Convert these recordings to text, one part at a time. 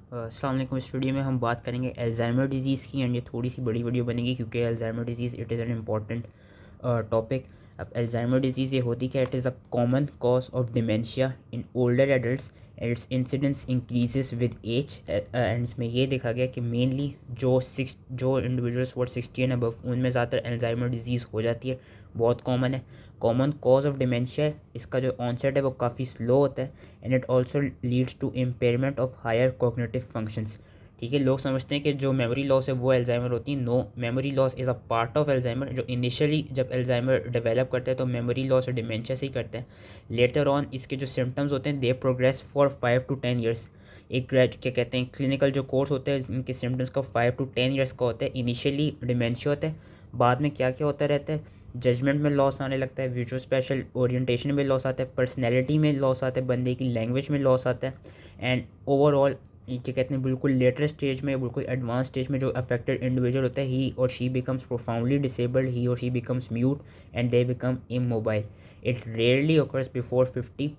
अस्सलाम वालेकुम। इस वीडियो में हम बात करेंगे अल्ज़ाइमर डिज़ीज़ की, एंड ये थोड़ी सी बड़ी वीडियो बनेगी क्योंकि Alzheimer disease it is an important topic. अब अल्ज़ाइमर डिज़ीज़ ये होती क्या, it is a common cause of dementia in older adults and its incidence increases with age. And इसमें ये देखा गया कि मेनली जो इंडिविजुअल्स वर 60 एंड अबव उनमें ज़्यादातर अल्ज़ाइमर डिज़ीज़ हो जाती है, बहुत कॉमन है। कॉमन कॉज ऑफ डिमेंशिया, इसका जो ऑनसेट है वो काफ़ी स्लो होता है and it also leads to impairment of higher cognitive functions. ठीक है, लोग समझते हैं कि जो मेमोरी लॉस है वो अल्जाइमर होती है। No, memory loss is a part of Alzheimer. जो इनिशियली जब अल्जाइमर डेवलप करते हैं तो मेमोरी लॉस और डिमेंशिया से ही करते हैं। लेटर ऑन इसके जो सिम्टम्स होते हैं दे प्रोग्रेस फॉर 5 to 10 ईयर्स। एक क्या कहते हैं क्लिनिकल जो कोर्स होते हैं इनके सिम्टम्स का 5 to 10 ईयर्स का होता है। इनिशियली डिमेंशिया होता है, बाद में क्या क्या होता रहता है, जजमेंट में लॉस आने लगता है, विजुअल स्पेशल ओरिएंटेशन में लॉस आता है, पर्सनैलिटी में लॉस आता है, बंदे की लैंग्वेज में लॉस आता है, एंड ओवरऑल क्या कहते हैं बिल्कुल लेटर स्टेज में, बिल्कुल एडवांस स्टेज में जो अफेक्टेड इंडिविजुअल होता है ही और she becomes profoundly disabled, he और she becomes mute and they become immobile. It rarely occurs before 50।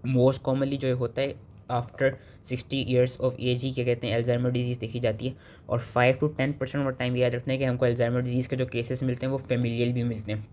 Most commonly जो होता है आफ्टर 60 ईयर्स ऑफ एज ही क्या कहते हैं अल्जाइमर डिजीज़ देखी जाती है। और 5 to 10% ऑफ टाइम याद रखना है कि हमको अल्जाइमर डिजीज़ के जो केसेस मिलते हैं वो फेमिलियल भी मिलते हैं।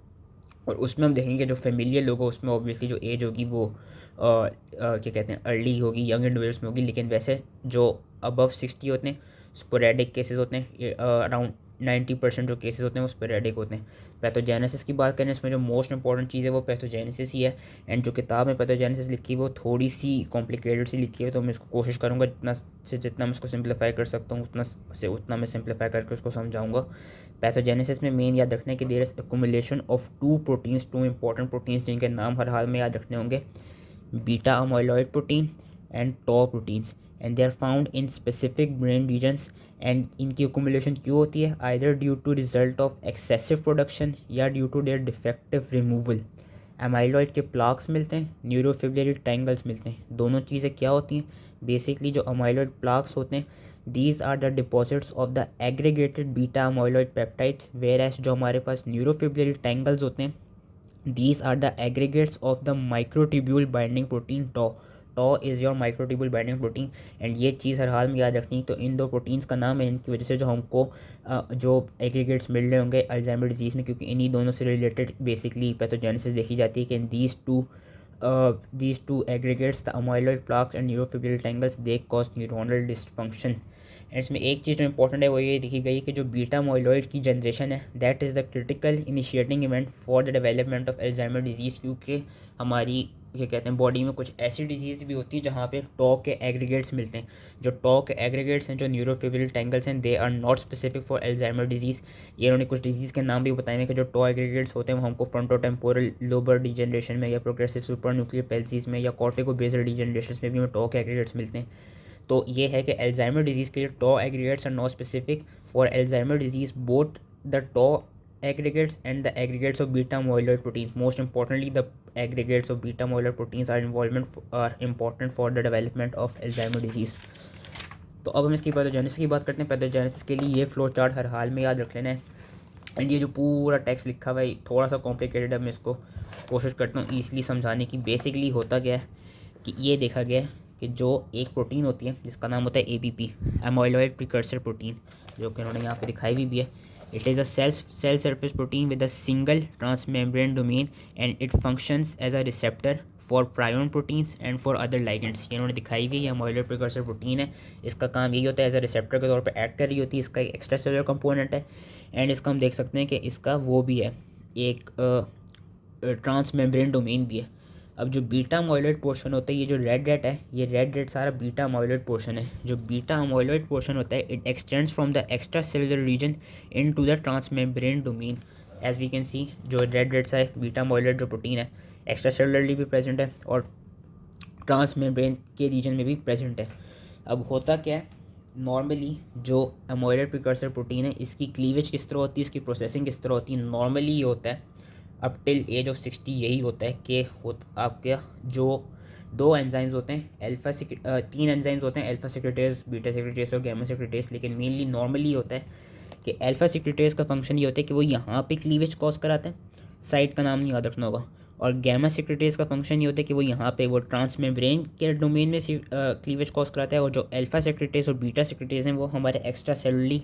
और उसमें हम देखेंगे जो फेमिलियल लोग उसमें ऑब्वियसली जो एज होगी वो क्या कहते हैं अर्ली होगी, यंग इंडिविजुअल्स में होगी। लेकिन वैसे जो अबव 60 होते हैं स्पोरेडिक केसेस होते हैं, अराउंड 90% जो केसेस होते हैं वो स्पोरेडिक होते हैं। पैथोजेनेसिस की बात करें, इसमें जो मोस्ट इंपॉर्टेंट चीज़ है वो पैथोजेनेसिस ही है। एंड जो किताब में पैथोजेनेसिस लिखी है वो थोड़ी सी कॉम्प्लिकेटेड सी लिखी है, तो मैं इसको कोशिश करूँगा जितना मैं उसको सिंप्लीफाई कर सकता हूँ उतना मैं सिंप्लीफाई करके उसको समझाऊँगा। पैथोजेनेसिस में मेन याद रखना है कि there is accumulation of two important proteins जिनके नाम हर हाल में याद रखने होंगे, beta amyloid protein and tau proteins, and they are found in specific brain regions. And इनकी एक्युमुलेशन क्यों होती है, either due to result of excessive production या due to their defective removal. Amyloid के प्लाक्स मिलते हैं, न्यूरोफिब्रिलरी ट्रायंगल्स मिलते हैं। दोनों चीज़ें क्या होती हैं, बेसिकली जो अमाइलॉइड प्लाक्स होते हैं these are the deposits of the aggregated beta amyloid peptides, whereas जो हमारे पास न्यूरोफिब्रिलरी ट्रायंगल्स होते हैं these are the aggregates of the microtubule binding protein tau. tau is your microtubule binding protein। And ये चीज़ हर हाल में याद रखनी। तो इन दो प्रोटीन्स का नाम है, इनकी वजह से जो हमको जो एग्रीगेट्स मिल रहे होंगे अल्जाइमर डिजीज़ में, क्योंकि इन्हीं दोनों से रिलेटेड बेसिकली पैथोजेनेसिस देखी जाती है कि these two aggregates, the amyloid plaques and neurofibrillary tangles, they cause neuronal dysfunction। And इसमें एक चीज़ जो इंपॉर्टेंट है वो ये देखी गई कि जो बीटा अमाइलॉइड की जनरेशन है that is the critical initiating event for the development of Alzheimer disease. क्योंकि हमारी क्या कहते हैं बॉडी में कुछ ऐसी डिजीज़ भी होती है जहाँ पे टॉ के एग्रीगेट्स मिलते हैं। जो टॉ के एग्रीगेट्स हैं, जो न्यूरोफिब्रिल टैंगल्स हैं, they are not specific for Alzheimer disease. ये उन्होंने कुछ डिजीज़ के नाम भी बताए हैं कि जो टॉ एग्रीगेट्स होते हैं वो हमको फ्रंटोटेम्पोरल लोबर डिजनरेशन में या प्रोग्रेसिव सुपर न्यूक्लियर पैल्सीज में या कॉर्टिको बेसल डिजनरेशन में भी हमें टॉ के एग्रीगेट्स मिलते हैं। तो ये है कि अल्जाइमर डिजीज़ के लिए tau aggregates are not specific for Alzheimer disease. Both the tau aggregates and the aggregates of beta amyloid proteins, most importantly the aggregates of beta amyloid proteins are important for the development of Alzheimer disease। तो अब हम इसकी pathogenesis की बात करते हैं। Pathogenesis के लिए ये फ्लो चार्ट हर हाल में याद रख लेना है। एंड ये जो पूरा टेक्स्ट लिखा हुआ है थोड़ा सा कॉम्प्लिकेटेड है, मैं इसको कोशिश करता हूँ ईजिली समझाने की। बेसिकली होता क्या है कि ये देखा गया है कि जो एक प्रोटीन होती है जिसका नाम होता है APP, एमाइलॉइड प्रिकर्सर प्रोटीन, जो कि उन्होंने यहाँ पे दिखाई भी है। It is a cell surface protein with a single transmembrane domain and it functions as a receptor for prion proteins and for other ligands. ये उन्होंने दिखाई हुई है, एमाइलॉइड प्रिकर्सर प्रोटीन है। इसका काम यही होता है एज अ रिसेप्टर के तौर पर एक्ट कर रही होती है। इसका एक एक्स्ट्रा सेलुलर कंपोनेंट है एंड इसका हम देख सकते हैं कि इसका वो भी है, एक ट्रांसमेम्ब्रेन डोमेन भी है। अब जो बीटा अमाइलॉइड पोर्शन होता है, ये जो रेड रेड है, ये रेड रेड सारा बीटा अमाइलॉइड पोर्शन है। जो बीटा अमाइलॉइड पोर्शन होता है it extends from the extracellular region into the transmembrane domain. As we can see जो रेड रेड सा है बीटा अमाइलॉइड जो प्रोटीन है एक्स्ट्रा सेलुलरली भी प्रेजेंट है और ट्रांसमेम्ब्रेन के रीजन में भी प्रेजेंट है। अब होता क्या है, नॉर्मली जो अमाइलॉइड प्रिकर्सर प्रोटीन है इसकी क्लीवेज किस तरह होती है, इसकी प्रोसेसिंग किस तरह होती है, नॉर्मली ये होता है अप टिल एज ऑफ 60 यही होता है कि आपके जो दो एंजाइम्स होते हैं तीन एंजाइम्स होते हैं, अल्फा सेक्रेटेज, बीटा सेक्रेटेज और गैमा सेक्रेटेज। लेकिन मेनली नॉर्मली होता है कि अल्फा सेक्रेटेज का फंक्शन ये होता है कि वो यहाँ पे क्लीवेज कॉज कराते हैं, साइट का नाम नहीं याद रखना होगा, और गैमा सेक्रेटेज का फंक्शन ये होता है कि वो यहाँ पे वो ट्रांसमेम्ब्रेन के डोमेन में क्लीवेज कॉज कराता है, और जो अल्फा सेक्रेटेज और बीटा सेक्रेटेज हैं वो हमारे एक्स्ट्रा सेलुलरी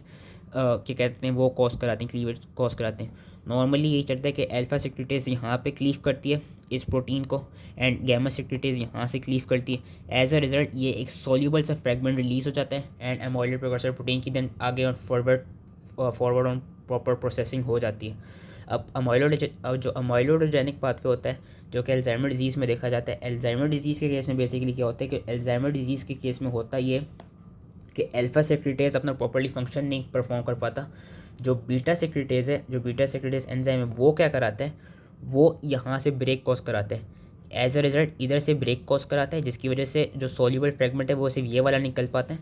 क्या कहते हैं वो कॉज कराते हैं, क्लीवेज कॉज कराते हैं। नॉर्मली यही चलता है कि अल्फा सेक्रेटेज यहाँ पे क्लीव करती है इस प्रोटीन को, एंड गैमा सेक्रेटेज यहाँ से क्लीव करती है। एज अ रिजल्ट ये एक सॉल्यूबल सा फ्रेगमेंट रिलीज हो जाता है, एंड एमाइलोइड प्रिकर्सर प्रोटीन की देन आगे और फॉरवर्ड ऑन प्रॉपर प्रोसेसिंग हो जाती है। अब जो अमाइलोइडोजेनिक पाथवे होता है जो कि अल्जाइमर डिजीज़ में देखा जाता है, अल्जाइमर डिजीज़ के केस में बेसिकली क्या होता है कि अल्जाइमर डिजीज़ के केस में होता ये कि अल्फा सेक्रेटेज अपना प्रॉपर्ली फंक्शन नहीं परफॉर्म कर पाता। जो बीटा सेक्रेटेज है, जो बीटा सेक्रेटेज एंजाइम है, वो क्या कराता है, वो यहाँ से ब्रेक कॉज कराते हैं। एज अ रिजल्ट इधर से ब्रेक कॉज कराता है, जिसकी वजह से जो सॉल्यूबल फ्रेगमेंट है वो सिर्फ ये वाला निकल पाता है।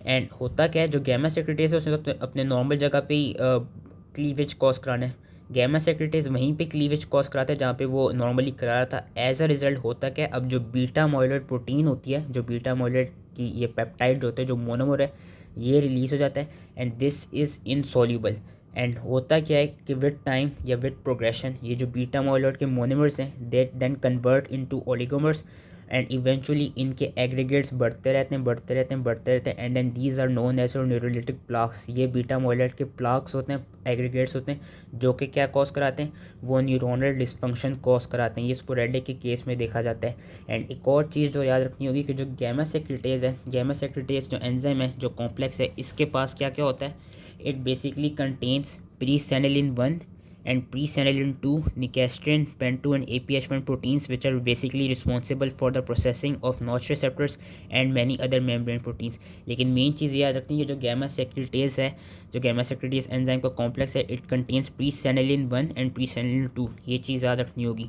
एंड होता क्या है, जो गैमा सेक्रेटेज है उसने तो अपने नॉर्मल जगह पे ही क्लीवेज कॉज कराना है। गैमा सेक्रेटेज वहीं पे क्लीवेज कॉज कराता है जहाँ पे वो नॉर्मली करा रहा था। एज अ रिजल्ट होता क्या है, अब जो बीटा अमाइलोइड प्रोटीन होती है, जो बीटा अमाइलोइड की ये पेप्टाइड होते हैं, जो मोनोमर है, ये रिलीज़ हो जाता है, and this is insoluble. And होता क्या है कि विद टाइम या विद प्रोग्रेशन ये जो बीटा अमाइलोइड के मोनोमर्स हैं they then convert into oligomers, and eventually इनके एग्रीगेट्स बढ़ते रहते हैं, and then these are known as neurolytic plaques. ये बीटा अमाइलोइड के प्लाक्स होते हैं, एग्रीगेट्स होते हैं, जो कि क्या कॉज कराते हैं, वो न्यूरोनल डिसफंक्शन कॉज कराते हैं। ये स्पोरेडिक के केस में देखा जाता है। एंड एक और चीज़ जो याद रखनी होगी कि जो गैमा सेक्रेटेज है, गैमा सेक्रेटेज जो एंजाइम है, जो कॉम्प्लेक्स है, इसके पास क्या क्या होता है, it basically contains presenilin 1 and presenilin 2, nicastrin, pen2 and APH1 proteins which are basically responsible for the processing of notch receptors and many other membrane proteins। लेकिन मेन चीज़ याद रखनी है, जो गैमा सेक्रेटेज है, जो गैमा सेक्रेटेज एंजाइम का complex है, it contains presenilin 1 and presenilin 2। ये चीज़ याद रखनी होगी।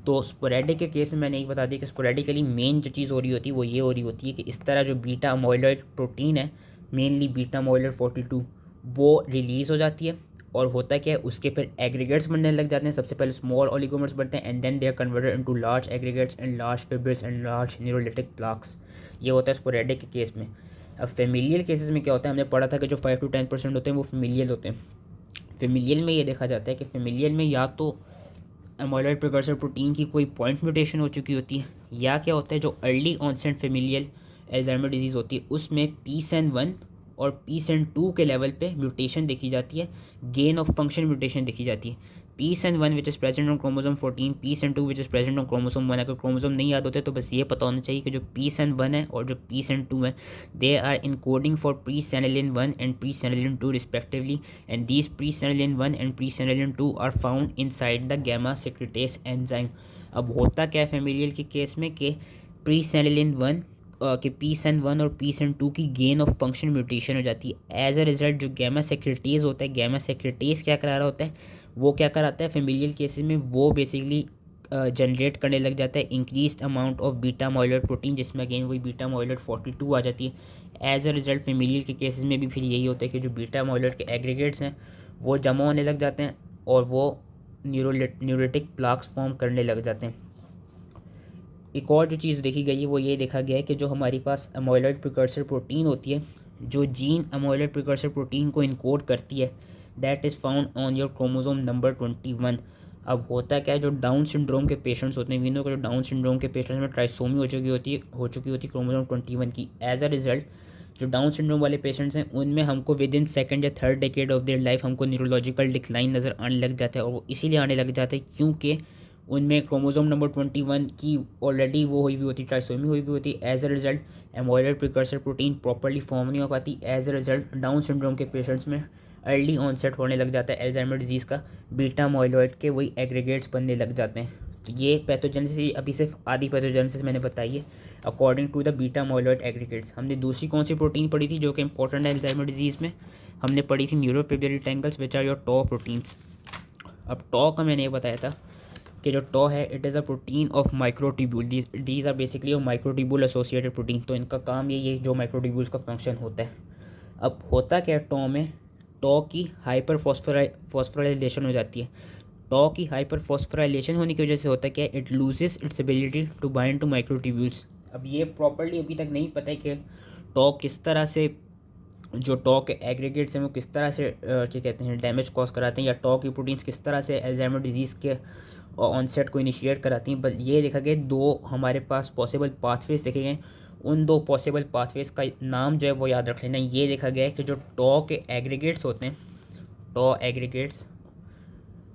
तो स्पोरेडिक के केस में मैंने एक बता दिया कि स्पोरेडिकली मेन जो चीज़ हो रही होती है वो ये हो रही होती है कि इस तरह जो बीटा अमाइलोइड प्रोटीन है, मेनली बीटा अमाइलोइड 42, वो रिलीज़ हो जाती है। और होता क्या है, उसके फिर एग्रीगेट्स बनने लग जाते हैं। सबसे पहले स्मॉल ओलिगोमर्स बनते हैं, and then they are converted into large aggregates and large fibrils and large neurolytic plaques. ये होता है स्पोरेडिक के केस में। अब फेमिलियल केसेस में क्या होता है, हमने पढ़ा था कि जो 5 to 10% होते हैं वो फेमिलियल होते हैं। फेमिलियल में ये देखा जाता है कि फेमिलियल में या तो अमाइलोइड प्रिकर्सर प्रोटीन की कोई पॉइंट म्यूटेशन हो चुकी होती है, या क्या होता है जो early onset familial Alzheimer disease होती है उसमें PSEN1 और PSEN2 के लेवल पे म्यूटेशन देखी जाती है, गेन ऑफ फंक्शन म्यूटेशन देखी जाती है। PSEN1 which is present on chromosome 14, PSEN2 which is present on chromosome 1। अगर क्रोमोसोम नहीं याद होते तो बस ये पता होना चाहिए कि जो PSEN1 है और जो PSEN2 है, they are encoding for presenilin 1 and presenilin 2 respectively, and these presenilin 1 and presenilin 2 are found inside the gamma secretase enzyme. अब होता क्या है फेमिलियल के केस में कि प्रीसेनिलिन 1 कि PSEN1 और PSEN2 की गेन ऑफ फंक्शन म्यूटेशन हो जाती है। एज अ रिजल्ट जो गैमा सेक्रेटेज होता है, गैमा सेक्रेटेज क्या करा रहा होता है, वो क्या कराता है फेमिलियल केसेस में, वो बेसिकली जनरेट करने लग जाता है increase amount of beta amyloid protein, जिसमें अगेन वही बीटा अमाइलोइड 42 आ जाती है। एज अ रिजल्ट फेमिलियल के केसेस में भी फिर यही होता है कि जो बीटा अमाइलोइड के एग्रीगेट्स हैं वो जमा होने लग जाते हैं और वो न्यूरोलिटिक प्लाक्स फॉर्म करने लग जाते हैं। एक और जो चीज़ देखी गई है वो ये देखा गया है कि जो हमारे पास अमाइलोइड प्रिकर्सर प्रोटीन होती है, जो जीन अमाइलोइड प्रिकर्सर प्रोटीन को इनकोड करती है, that is found on your chromosome number 21। अब होता क्या है, जो डाउन सिंड्रोम के पेशेंट्स होते हैं, वी नो कि जो डाउन सिंड्रोम के पेशेंट्स में ट्राइसोमी हो चुकी होती है क्रोमोसोम 21 की। एज अ रिजल्ट जो डाउन सिंड्रोम वाले पेशेंट्स हैं उनमें हमको विद इन सेकेंड या third decade of their life हमको न्यूरोलॉजिकल डिक्लाइन नज़र आने लग जाता है। और वो इसीलिए आने लग जाता है क्योंकि उनमें क्रोमोसोम नंबर 21 की ऑलरेडी वो हुई हुई होती, ट्राइसोमी हुई हुई होती। As a result amyloid precursor protein properly form नहीं हो पाती। As a result Down syndrome के पेशेंट्स में अर्ली ऑनसेट होने लग जाता है अल्जाइमर डिजीज़ का, बीटा अमाइलोइड के वही एग्रीगेट्स बनने लग जाते हैं। तो ये पैथोजेनेसिस अभी सिर्फ आधी पैथोजेनेसिस मैंने बताई है according to the beta amyloid aggregates. हमने दूसरी कौन सी प्रोटीन पढ़ी थी जो कि इंपॉर्टेंट है अल्जाइमर डिजीज़ में, हमने पढ़ी थी neurofibrillary tangles which are your tau proteins. अब टॉ का मैंने ये बताया था कि जो टॉ है it is a protein of microtubule, these are basically microtubule associated protein. तो इनका काम ये जो माइक्रोट्यूब्यूल्स का फंक्शन होता है। अब होता क्या है टॉ में, टॉ की हाइपर फॉस्फोराइलेशन हो जाती है। टॉ की हाइपर फॉस्फोराइलेशन होने की वजह से होता है क्या, it loses its ability to bind to microtubules. अब ये प्रॉपर्ली अभी तक नहीं पता है कि टॉ किस तरह से, जो टॉ के एग्रीगेट्स हैं वो किस तरह से क्या कहते हैं डैमेज कॉज कराते हैं, या टॉ की प्रोटीन्स किस तरह से अल्जाइमर डिजीज़ के ऑनसेट को इनिशिएट कराती हैं, बट ये देखा गया दो हमारे पास पॉसिबल पाथवेज देखे गए। उन दो पॉसिबल पाथवेज का नाम जो है वो याद रख लेना। ये देखा गया है कि जो टॉ के एग्रीगेट्स होते हैं, tau aggregates,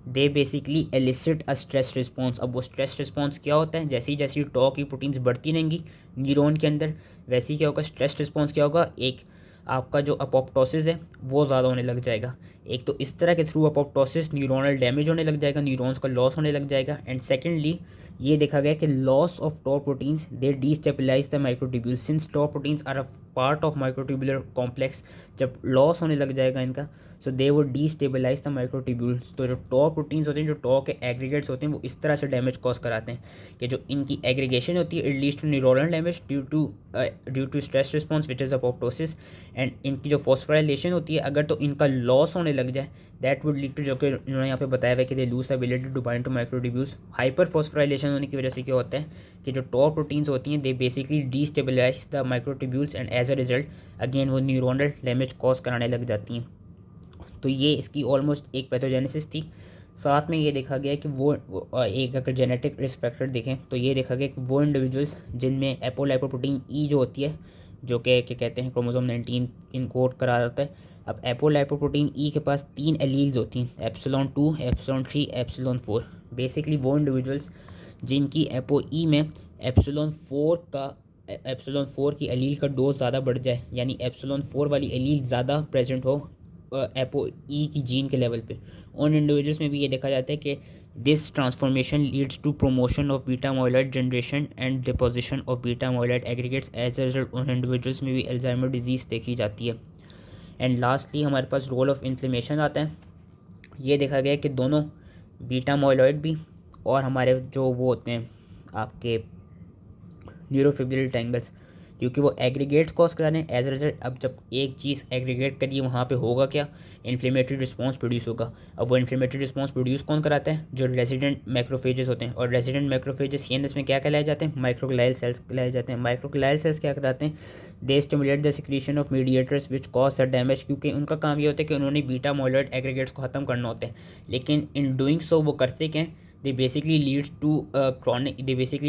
they basically elicit a stress response. अब वो स्ट्रेस रिस्पॉन्स क्या होता है, जैसी जैसी टॉ की प्रोटीन्स बढ़ती रहेंगी न्यूरॉन के अंदर, वैसे ही क्या होगा, स्ट्रेस रिस्पॉन्स क्या होगा, एक आपका जो अपोप्टोसिस है वो ज़्यादा होने लग जाएगा। एक तो इस तरह के थ्रू अपोप्टोसिस न्यूरोनल डैमेज होने लग जाएगा, न्यूरॉन्स का लॉस होने लग जाएगा। एंड सेकेंडली ये देखा गया कि loss of tau proteins they destabilise the microtubules since tau proteins are a part of microtubular complex. जब लॉस होने लग जाएगा इनका, सो दे वो डीस्टेबलाइज द माइक्रोट्यूब्यूल्स। तो जो टॉ प्रोटीन्स होते हैं, जो टॉ के एग्रीगेट्स होते हैं, वो इस तरह से डैमेज कॉज कराते हैं कि जो इनकी एग्रीगेशन होती है it leads to neuronal damage due to stress response which is apoptosis. And इनकी जो फॉस्फोराइलेशन होती है, अगर तो इनका लॉस होने लग जाए, दैट वुड लीड टू, जो कि उन्होंने यहाँ पे बताया हुआ है कि they lose ability to bind to microtubules. Hyperphosphorylation होने की वजह से क्या होता है कि जो टॉ प्रोटीन्स होती हैं they basically destabilize the microtubules and as a result again वो न्यूरोनल डैमेज कॉज कराने लग जाती हैं। तो ये इसकी ऑलमोस्ट एक पैथोजेनेसिस थी। साथ में ये देखा गया कि वो एक अगर जेनेटिक रिस्क फैक्टर देखें तो ये देखा गया कि वो इंडिविजुअल्स जिनमें एपोलाइपोप्रोटीन ई जो होती है, जो कि क्या कहते हैं क्रोमोसोम 19 इनकोड करा रहता है। अब एपोलाइपोप्रोटीन ई के पास 3 एलील्स होती हैं, एप्सिलॉन 2, एप्सिलॉन 3, एप्सिलॉन 4। बेसिकली वो इंडिविजुअल्स जिनकी एपो ई में एप्सिलॉन 4 की एलील का डोज ज़्यादा बढ़ जाए, यानी एप्सिलॉन 4 वाली एलील ज़्यादा प्रेजेंट हो एपो ई की जीन के लेवल पे, उन इंडिविजुअल्स में भी ये देखा जाता है कि this transformation leads to promotion of beta amyloid generation and deposition of beta amyloid aggregates. As a result उन इंडिविजुअल्स में भी अल्जाइमर डिजीज़ देखी जाती है। एंड लास्टली हमारे पास रोल ऑफ इन्फ्लेमेशन आता है। ये देखा गया है कि दोनों बीटा अमाइलॉइड भी और हमारे जो वो होते हैं आपके न्यूरोफिब्रिल टैंगल्स, क्योंकि वो एग्रीगेट कॉज करा रहे हैं, एज अ रिजल्ट अब जब एक चीज़ एग्रीगेट करिए वहाँ पे होगा क्या, इन्फ्लेमेटरी रिस्पॉन्स प्रोड्यूस होगा। अब वो इन्फ्लेमेटरी रिस्पॉन्स प्रोड्यूस कौन कराता है, जो रेजिडेंट मैक्रोफेजेस होते हैं। और रेजिडेंट मैक्रोफेजेस सीएनएस में क्या कहलाए जाते हैं, माइक्रोग्लाइल सेल्स कहलाए जाते हैं। माइक्रोग्लाइल सेल्स क्या कराते हैं, दे stimulate the secretion of mediators which cause the damage, क्योंकि उनका काम ये होता है कि उन्होंने बीटा अमाइलॉइड एग्रीगेट्स को ख़त्म करना होता है। लेकिन इन डूइंग सो वो करते क्या हैं, they basically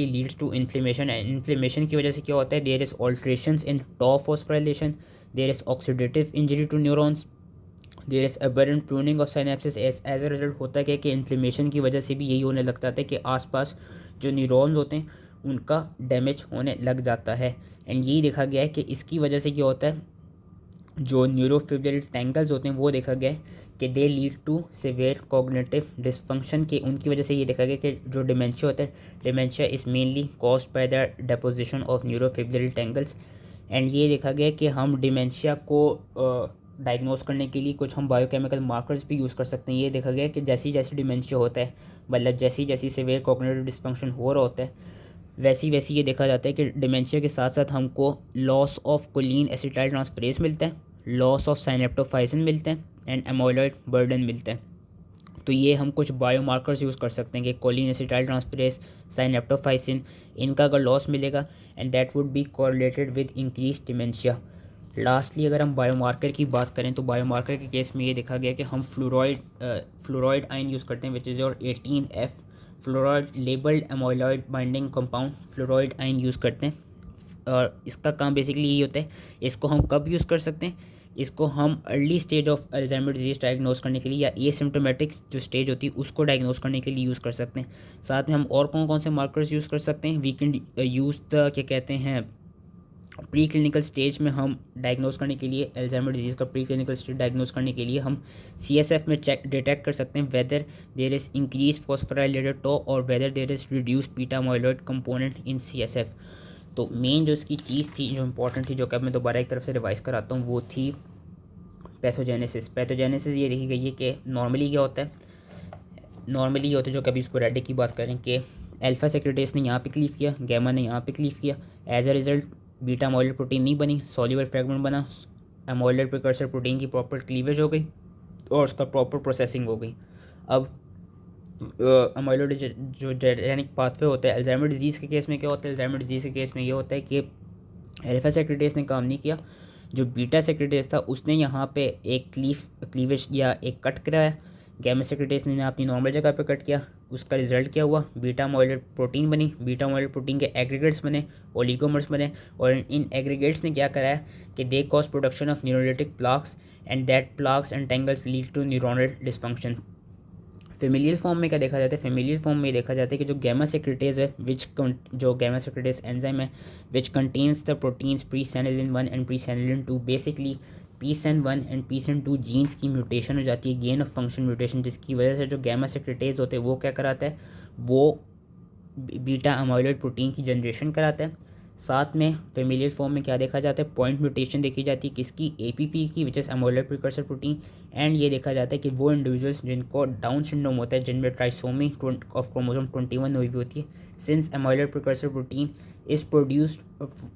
leads to inflammation. And inflammation की वजह से क्या होता है, there is alterations in tau phosphorylation, there is oxidative injury to neurons, there is aberrant pruning of synapses. As a result होता है कि इन्फ्लेमेशन की वजह से भी यही होने लगता है कि आसपास जो न्यूरॉन्स होते हैं उनका डैमेज होने लग जाता है। एंड यही देखा गया है कि इसकी वजह से क्या होता है, जो न्यूरोफिब्रिल टैंगल्स होते हैं वो देखा गया है कि they lead to severe cognitive dysfunction, के उनकी वजह से ये देखा गया कि जो डिमेंशिया होता है, dementia is mainly caused by the deposition of neurofibril tangles. And ये देखा गया कि हम डिमेंशिया को डायग्नोस करने के लिए कुछ हम बायोकेमिकल मार्कर्स भी यूज़ कर सकते हैं। ये देखा गया कि जैसी जैसी डिमेंशिया होता है, मतलब जैसी जैसी सिवियर कॉग्निटिव डिसफंक्शन हो रहा होता है, वैसी वैसी ये देखा जाता है कि डिमेंशिया के साथ साथ हमको loss of choline acetyltransferase मिलता है, लॉस ऑफ साइनेप्टोफाइसिन मिलते हैं एंड एमोइलॉइड बर्डन मिलता है। तो ये हम कुछ बायोमार्कर्स यूज़ कर सकते हैं कि कोलिन एसिटाइल ट्रांसफरेज, साइनेप्टोफाइसिन, इनका अगर लॉस मिलेगा and that would be correlated with increase dementia. Lastly अगर हम बायोमार्कर की बात करें तो बायोमार्कर के केस में ये देखा गया कि हम फ्लोराइड आयन यूज़ करते हैं which is your 18F fluoride labelled amyloid binding compound fluoride ion use करते हैं। और इसका काम बेसिकली यही होता है। इसको हम कब यूज़ कर सकते हैं, इसको हम early stage of Alzheimer disease diagnose करने के लिए या एसिम्प्टोमेटिक जो स्टेज होती है उसको डायग्नोस करने के लिए यूज़ कर सकते हैं। साथ में हम और कौन कौन से मार्कर्स यूज़ कर सकते हैं, वी कैन यूज़ द क्या कहते हैं प्री क्लिनिकल स्टेज में हम डायग्नोस करने के लिए अल्जाइमर डिजीज़ का प्री क्लिनिकल स्टेज डायग्नोस करने के लिए हम CSF में डिटेक्ट कर सकते हैं whether there is increase phosphorylated tau और whether there is reduced beta amyloid component in CSF। तो मेन जो इसकी चीज़ थी जो इंपॉर्टेंट थी, जो कि अब मैं दोबारा एक तरफ से रिवाइज कराता हूँ, वो थी पैथोजेनेसिस। पैथोजेनेसिस ये देखी गई है कि नॉर्मली क्या होता है, नॉर्मली ये होता है जो कभी स्पोरेडिक की बात करें कि अल्फा सेक्रेटेस ने यहाँ पे क्लीव किया, गैमा ने यहाँ पे क्लीव किया, as a result beta amyloid protein नहीं बनी, सॉल्युबल फ्रेगमेंट बना, अमाइलॉइड प्रिकर्सर प्रोटीन की प्रॉपर क्लीवेज हो गई और उसका प्रॉपर प्रोसेसिंग हो गई। अब अमाइलॉइड जो जेनेटिक पाथवे होता है अल्जाइमर डिजीज़ के केस में क्या होता है, अल्जाइमर डिजीज़ के केस में ये होता है कि अल्फा सेक्रेटेस ने काम नहीं किया, जो बीटा सेक्रेटेस था उसने यहाँ पे एक क्लीवेज या एक कट कराया, गैमा सेक्रेटेस ने अपनी नॉर्मल जगह पे कट किया, उसका रिजल्ट क्या हुआ, बीटा अमाइलॉइड प्रोटीन बनी। बीटा अमाइलॉइड प्रोटीन के एग्रीगेट्स बने, ओलिगोमर्स बने, और इन एग्रीगेट्स ने क्या कराया कि they cause production of neurolytic plaques and that plaques and tangles lead to neuronal dysfunction. Familial form में क्या देखा जाता है, फेमिलियल फॉर्म में देखा जाता है कि जो गैमा सेक्रेटेज है जो गैमा सेक्रेटेज एंजाइम है which contains the proteins presenilin 1 and presenilin 2, basically PSEN1 and PSEN2 genes की म्यूटेशन हो जाती है, गेन ऑफ फंक्शन म्यूटेशन, जिसकी वजह से जो गैमा सेक्रेटेज होते हैं वो क्या कराता है, वो बीटा अमाइलॉइड प्रोटीन की जनरेशन कराता है। साथ में फेमिलियल फॉर्म में क्या देखा जाता है, पॉइंट म्यूटेशन देखी जाती है किसकी, APP की, which is amyloid precursor protein. And ये देखा जाता है कि वो इंडिविजुअल्स जिनको डाउन सिंड्रोम होता है, जिनमें ट्राइसोमी ऑफ क्रोमोसोम 21 हुई हुई होती है, since amyloid precursor protein is produced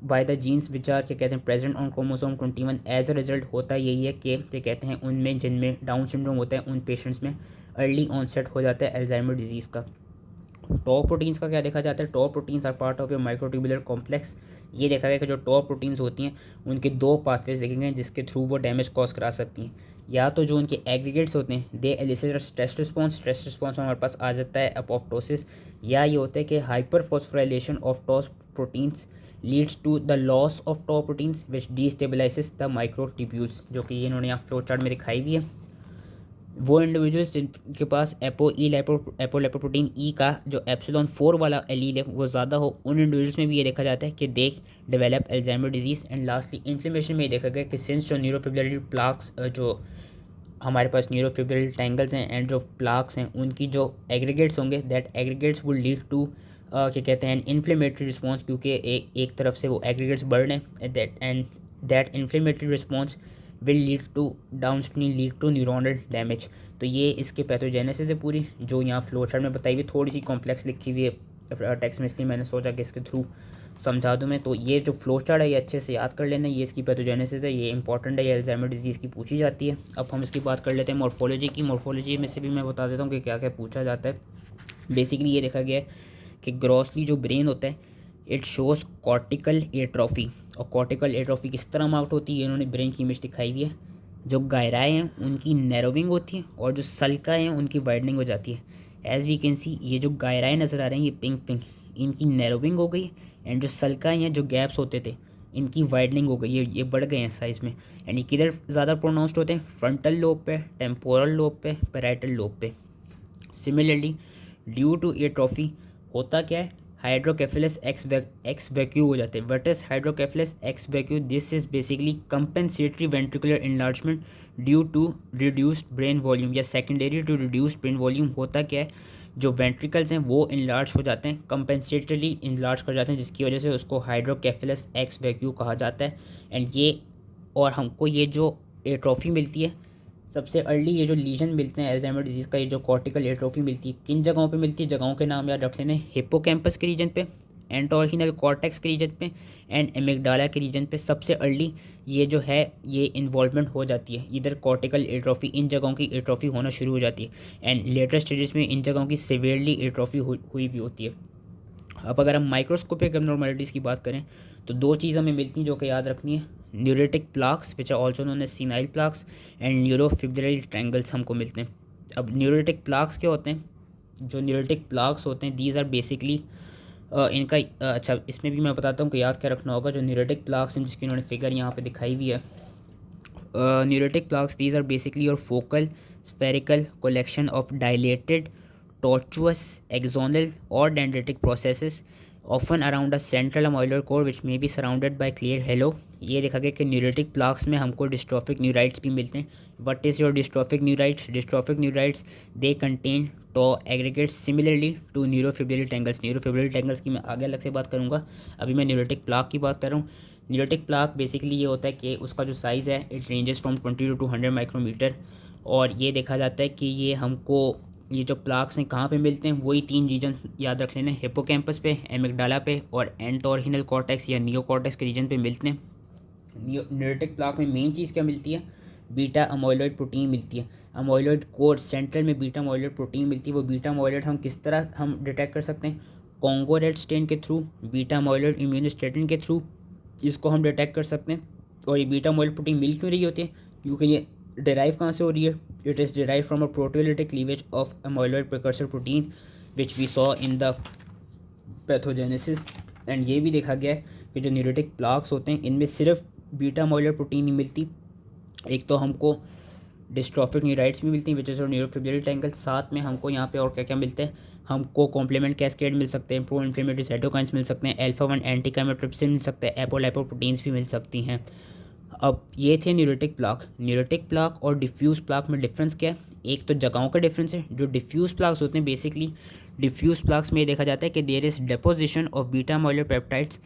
by the genes which are क्या कहते हैं present on chromosome 21, as a result होता यही है कि क्या कहते हैं उनमें जिनमें डाउन सिंड्रोम होता है उन पेशेंट्स में अर्ली ऑनसेट हो जाता है अल्जाइमर डिजीज़ का। टॉप प्रोटीन्स का क्या देखा जाता है, tau proteins are part of your microtubular complex. ये देखा गया कि जो टॉप प्रोटीन्स होती हैं उनके दो पाथवेज देखे गए जिसके थ्रू वो डैमेज कॉज करा सकती हैं। या तो जो उनके एग्रीगेट्स होते हैं दे एलिसिट स्ट्रेस रिस्पॉन्स में हमारे पास आ जाता है अपोप्टोसिस, या ये होता है कि hyper phosphorylation of tau proteins leads to the loss of tau proteins which destabilises the microtubules, जो कि ये इन्होंने यहाँ फ्लो चार्ट में दिखाई भी है। वो इंडिविजुअल्स जिनके पास एपोलिपोप्रोटीन ई का जो एप्सिलॉन 4 वाला एलील है वो ज़्यादा हो, उन इंडिविजुअल्स में भी ये देखा जाता है कि they develop Alzheimer disease. And lastly inflammation में ये देखा गया कि सिंस जो न्यूरोफिब्रिलरी प्लाक्स जो हमारे पास न्यूरोफिब्रिलरी टैंगल्स हैं एंड जो प्लाक्स हैं उनकी जो एग्रीगेट्स होंगे that aggregates would lead to क्या कहते हैं इन्फ्लेमेटरी रिस्पॉन्स, क्योंकि एक तरफ से वो एग्रीगेट्स बढ़ रहे हैं that inflammatory response will lead to downstream lead to neuronal damage. तो ये इसके पैथोजेनेसिस है पूरी, जो यहाँ फ्लो चार्ट में बताई हुई, थोड़ी सी कॉम्प्लेक्स लिखी हुई है टेक्स्ट में, इसलिए मैंने सोचा कि इसके थ्रू समझा दूँ मैं। तो ये जो फ्लो चार्ट है ये अच्छे से याद कर लेना, ये इसकी पैथोजेनेसिस है, ये इंपॉर्टेंट है, ये अल्जाइमर डिजीज़ की पूछी जाती है। अब हम इसकी बात कर लेते हैं मॉर्फोलॉजी की। मॉर्फोलॉजी में से भी मैं बता देता हूँ कि क्या क्या पूछा जाता है। बेसिकली ये देखा गया है कि ग्रॉसली जो ब्रेन होता है इट शोज़ कॉर्टिकल एट्रोफी, और कॉर्टिकल एट्रोफी किस तरह मार्क्ड होती है इन्होंने ब्रेन की इमेज दिखाई हुई है। जो गायराएँ हैं उनकी नैरोविंग होती है और जो सल्काएँ हैं उनकी वाइडनिंग हो जाती है। एज़ वी कैन सी ये जो गायराएँ नज़र आ रही हैं ये पिंक पिंक, इनकी नैरोविंग हो गई, एंड जो सल्काएँ हैं जो गैप्स होते थे इनकी वाइडनिंग हो गई, ये बढ़ गए हैं साइज़ में। एंड ये किधर ज़्यादा प्रोनाउंस्ड होते हैं, फ्रंटल लोब पे, टेम्पोरल लोब पे, पैराइटल लोब पे। सिमिलरली ड्यू टू एट्रोफी होता क्या है, हाइड्रोकेफेलस एक्स वैक्यू हो जाते हैं। What is hydrocephalus ex vacuo, this is basically compensatory ventricular enlargement due to reduced brain volume, या secondary to reduced brain volume. होता क्या है, जो वेंट्रिकल्स हैं वो इनलार्ज हो जाते हैं, कंपेंसेटरली इनलार्ज कर जाते हैं, जिसकी वजह से उसको हाइड्रोकेफेलस एक्स वैक्यू कहा जाता है। एंड ये और हमको ये जो एट्रोफी मिलती है सबसे अर्ली, ये जो लीजन मिलते हैं अल्जाइमर डिजीज़ का, ये जो कॉर्टिकल एट्रोफी मिलती है किन जगहों पे मिलती है, जगहों के नाम याद रख लेने, हिप्पोकैम्पस के रीजन पे, एंटोर्हिनल कॉर्टेक्स के रीजन पे, एंड एमिगडाला के रीजन पे। सबसे अर्ली ये जो है ये इन्वॉल्वमेंट हो जाती है, इधर कॉर्टिकल एट्रोफी, इन जगहों की एट्रोफी होना शुरू हो जाती है। एंड लेटर स्टेजेस में इन जगहों की सिवियरली एट्रोफी हुई भी होती है। अब अगर हम माइक्रोस्कोपिक एब्नॉर्मलिटीज़ की बात करें तो दो चीज़ हमें मिलती हैं जो कि याद रखनी है, neuritic plaques which are also known as senile plaques, and neurofibrillary triangles हमको मिलते हैं। अब न्यूरेटिक प्लाक्स क्या होते हैं, जो न्यूरेटिक प्लाक्स होते हैं दीज आर बेसिकली इनका अच्छा इसमें भी मैं बताता हूँ कि याद क्या रखना होगा। जो न्यूरेटिक प्लाक्स हैं जिसकी उन्होंने फिगर यहाँ पे दिखाई हुई है, neuritic plaques these are basically your focal spherical collection of dilated tortuous axonal or dendritic processes often around a central amyloid core which may be surrounded by clear halo। ये देखा गया कि न्यूरेटिक प्लाक्स में हमको डिस्ट्रॉफिक न्यूराइट्स भी मिलते हैं। What is your dystrophic neurites, dystrophic neurites they contain tau aggregates similarly to neurofibrillary tangles. Neurofibrillary tangles की मैं आगे अलग से बात करूँगा, अभी मैं न्यूरेटिक प्लाक की बात कर रहा हूँ। न्यूरेटिक प्लाक बेसिकली ये होता है कि उसका जो साइज़ है it ranges from 20 to 200 micrometer, और ये देखा जाता है कि ये हमको ये जो प्लाक्स हैं कहाँ पे मिलते हैं, वही तीन रीजन्स याद रख लेना, हिप्पोकैम्पस पे, एमिगडाला पे और एंटोर्हिनल कॉर्टेक्स या नियोकॉर्टेक्स के रीजन पे मिलते हैं। न्यूरेटिक प्लाक में मेन चीज़ क्या मिलती है, बीटा अमाइलॉइड प्रोटीन मिलती है। अमाइलॉइड कोर सेंट्रल में बीटा अमाइलॉइड प्रोटीन मिलती है। वो बीटा अमाइलॉइड हम किस तरह हम डिटेक्ट कर सकते हैं, कॉन्गो रेड स्टेन के थ्रू, बीटा अमाइलॉइड इम्यूनोस्टेटिन के थ्रू इसको हम डिटेक्ट कर सकते हैं। और ये बीटा अमाइलॉइड प्रोटीन मिल क्यों रही होती है, क्योंकि ये डिराइव कहाँ से हो रही है, it is derive from a proteolytic cleavage of amyloid precursor protein which we saw in the pathogenesis. And ये भी देखा गया है कि जो न्यूरोटिक प्लाक्स होते हैं इनमें सिर्फ बीटा मॉलिकुलर प्रोटीन नहीं मिलती, एक तो हमको डिस्ट्रॉफिक न्यूराइड्स भी मिलती हैं विच इज़ और न्यूरोफिब्रिल टैंगल, साथ में हमको यहाँ पे और क्या क्या मिलते हैं, हमको कॉम्प्लीमेंट कैस्केड मिल सकते हैं, प्रो इन्फ्लेमेटरी साइटोकाइंस मिल सकते हैं, अल्फा 1 एंटी काइमोट्रिप्सिन मिल सकते हैं, एपोलाइपोप्रोटीन्स भी मिल सकती हैं। अब ये थे न्यूरोटिक प्लाक। न्यूरोटिक प्लाक और डिफ्यूज़ प्लाक में डिफरेंस क्या है? एक तो जगहों का डिफरेंस है। जो डिफ्यूज़ प्लाक्स होते हैं बेसिकली डिफ्यूज़ प्लाक्स में ये देखा जाता है कि there is deposition of beta molecular peptides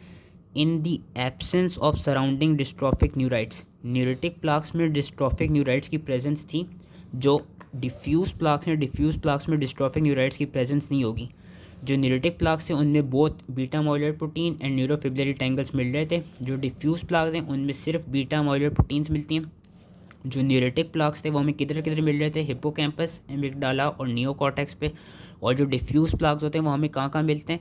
in the absence of surrounding dystrophic neurites. Neuritic plaques में डिस्ट्रॉफिक न्यूराइड्स की प्रेजेंस थी, जो डिफ्यूज़ प्लाक्स हैं डिफ्यूज़ प्लाक्स में डिस्ट्रॉफिक न्यूराइड्स की प्रेजेंस नहीं होगी। जो न्यूरोटिक प्लाक्स थे उनमें both beta molecular protein and neurofibril tangles मिल रहे थे। जो डिफ्यूज़ प्लाक्स हैं उनमें सिर्फ बीटा मॉलिकुलर प्रोटीन्स मिलती हैं। जो न्यूरोटिक प्लाक्स थे वो हमें किधर किधर मिल रहे थे? हिप्पोकैम्पस, एमिगडाला और नियोकॉर्टेक्स पे। और जो डिफ्यूज़ प्लाक्स होते हैं वो हमें कहाँ कहाँ मिलते हैं?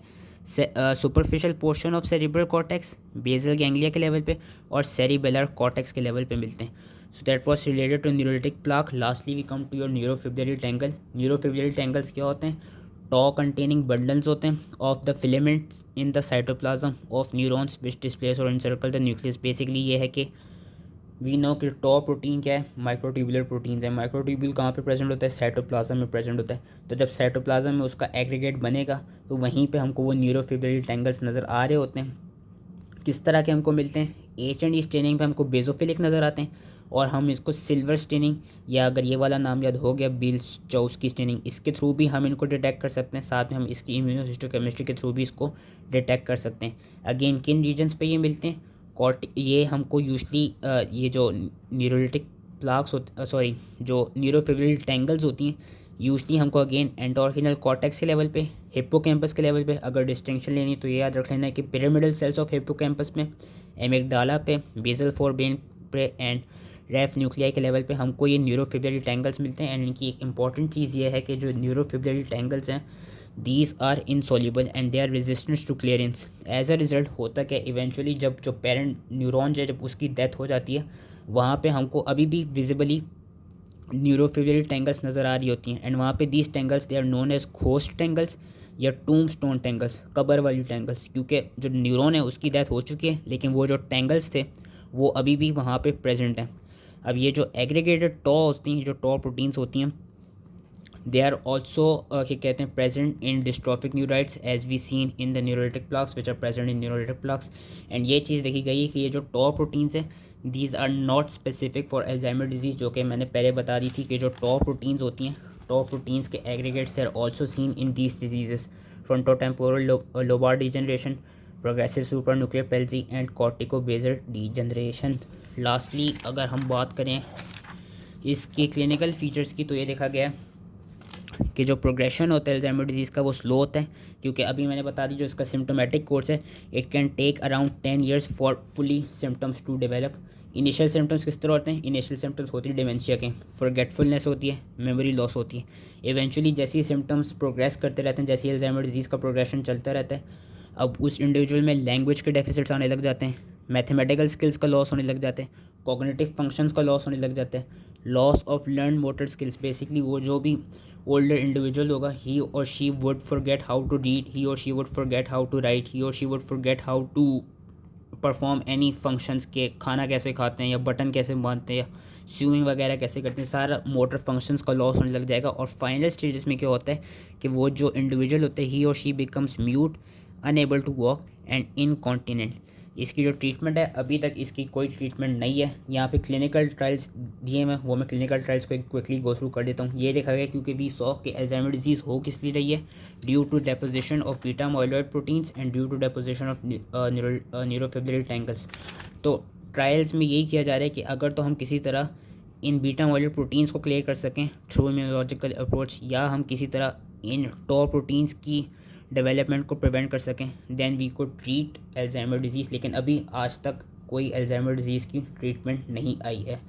Superficial portion of cerebral cortex, basal ganglia के लेवल पे और सेरिबेलर कॉर्टेक्स के लेवल पे मिलते हैं। So that was related to neuritic plaque. Lastly we come to your neurofibril tangle. Neurofibril tangles क्या होते हैं? टॉ कंटेनिंग बंडल्स होते हैं of the filaments in the cytoplasm of neurons which displace और एनसर्कल द न्यूक्लियस। बेसिकली ये है कि we know कि टॉ प्रोटीन क्या है? माइक्रोट्यूबुलर प्रोटीन्स है। माइक्रोट्यूब्यूल कहाँ पे प्रेजेंट होता है? साइटोप्लाज्म में प्रेजेंट होता है। तो जब साइटोप्लाज्म में उसका एग्रीगेट बनेगा तो वहीं पे हमको वो न्यूरोफिब्रिल टैंगल्स नज़र आ रहे होते हैं। किस तरह के हमको मिलते हैं? H&E स्टेनिंग पे हमको बेजोफिलिक नज़र आते हैं और हम इसको सिल्वर स्टेनिंग, या अगर ये वाला नाम याद हो गया बिल्स-चौस्की स्टेनिंग, इसके थ्रू भी हम इनको डिटेक्ट कर सकते हैं। साथ में हम इसकी इम्यूनोहिस्टोकेमिस्ट्री के थ्रू भी इसको डिटेक्ट कर सकते हैं। अगेन किन रीजन्स पे ये मिलते हैं? ये हमको यूजली ये जो न्यूरोलिटिक प्लाक्स होते जो न्यूरोफिब्रिल टैंगल्स होती हैं यूजली हमको अगेन एंडोर्फिनल कॉर्टेक्स के लेवल पे, हिप्पोकैम्पस के लेवल पे। अगर डिस्टिंक्शन लेनी तो ये याद रख लेना है कि पिरामिडल सेल्स ऑफ हिप्पोकैम्पस में, एमिगडाला पे, बेसल फोरबेन पे एंड रेफ न्यूक्लियाई के लेवल पे हमको ये न्यूरोफिब्रिल टैंगल्स मिलते हैं। एंड इनकी एक इंपॉर्टेंट चीज़ ये है कि जो न्यूरोफिब्रिल टैंगल्स हैं these are insoluble and they are resistant to clearance. As a result होता क्या इवेंचुअली जब जो पेरेंट न्यूरॉन है जब उसकी डेथ हो जाती है वहाँ पे हमको अभी भी विजिबली न्यूरोफिब्रिल टैंगल्स नज़र आ रही होती हैं। एंड वहाँ पे these tangles they are known as ghost tangles या टूम स्टोन टैंगल्स, कबर वाली टैंगल्स, क्योंकि जो न्यूरॉन है उसकी डेथ हो चुकी है लेकिन वो जो टैंगल्स थे वो अभी भी वहाँ पे प्रेजेंट हैं। अब ये जो एग्रीगेटेड टॉ होती हैं, जो टॉ प्रोटीन्स होती हैं, दे आर ऑल्सो क्या कहते हैं present in dystrophic neurites as we seen in the neurolytic plaques which are present in neurolytic plaques. And ये चीज़ देखी गई है कि ये जो टॉ प्रोटीन्स हैं these are not specific for Alzheimer disease, जो कि मैंने पहले बता दी थी कि जो टॉ प्रोटीन्स होती हैं टॉ प्रोटीन्स के aggregates are also seen in these diseases, frontotemporal lobar degeneration, progressive super nuclear palsy and corticobasal degeneration. Lastly अगर हम बात करें इसकी क्लिनिकल फीचर्स की तो ये देखा गया है कि जो प्रोग्रेशन होता है अल्जाइमर डिजीज़ का वो स्लो होता है, क्योंकि अभी मैंने बता दी जो इसका सिम्टोमेटिक कोर्स है it can take around 10 years for fully symptoms to develop. Initial symptoms किस तरह होते हैं? इनिशियल सिम्टम्स होती है डिमेंशिया के, फॉरगेटफुलनेस होती है, मेमोरी लॉस होती है। इवेंचुअली जैसे ही सिम्टम्स प्रोग्रेस करते रहते हैं, जैसे ही अल्जाइमर डिजीज़ का प्रोग्रेशन चलता रहता है, अब उस इंडिविजुअल में लैंग्वेज के डेफिसिट्स आने लग जाते हैं, मैथमेटिकल स्किल्स का लॉस होने लग जाते हैं, कॉग्निटिव फंक्शंस का लॉस होने लग जाता है, loss of learn motor skills. Basically वो जो भी ओल्डर इंडिविजुअल होगा ही और she would forget how to read, he और she would forget how to write, he और she would forget how to perform any functions के, खाना कैसे खाते हैं या बटन कैसे बांधते हैं या स्विमिंग वगैरह कैसे करते हैं, सारा मोटर फंक्शंस का लॉस होने लग जाएगा। और फाइनल स्टेजेस में क्या होता है कि वो जो इंडिविजुअल होते हैं ही और she becomes mute, unable to walk and incontinent. इसकी जो ट्रीटमेंट है अभी तक इसकी कोई ट्रीटमेंट नहीं है। यहाँ पे क्लिनिकल ट्रायल्स दिए मैं वो मैं क्लिनिकल ट्रायल्स को क्विकली गो थ्रू कर देता हूँ। ये देखा गया क्योंकि वी सॉ कि अल्जाइमर डिजीज़ हो किस लिए रही है, due to deposition of beta myeloid proteins and due to deposition of neurofibril tangles. तो ट्रायल्स में यही किया जा रहा है कि अगर तो हम किसी तरह इन बीटा माइलॉइड प्रोटीन्स को क्लियर कर सकें थ्रू इम्यूनोलॉजिकल अप्रोच, या हम किसी तरह इन टॉ प्रोटीन्स की डेवलपमेंट को प्रिवेंट कर सकें, देन वी को ट्रीट अल्जाइमर डिजीज़। लेकिन अभी आज तक कोई अल्जाइमर डिजीज़ की ट्रीटमेंट नहीं आई है।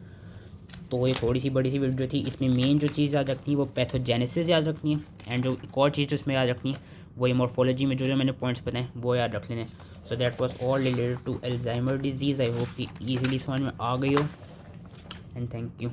तो ये थोड़ी सी बड़ी सी वीडियो थी। इसमें मेन जो चीज़ याद रखनी है वो पैथोजेनेसिस याद रखनी है, एंड जो एक और चीज़ उसमें याद रखनी है वो ये मॉर्फोलॉजी में जो मैंने पॉइंट्स बताए वो याद रख लेने। So that was all related to Alzheimer disease. I hope कि ईजिली समझ में आ गई हो, एंड थैंक यू।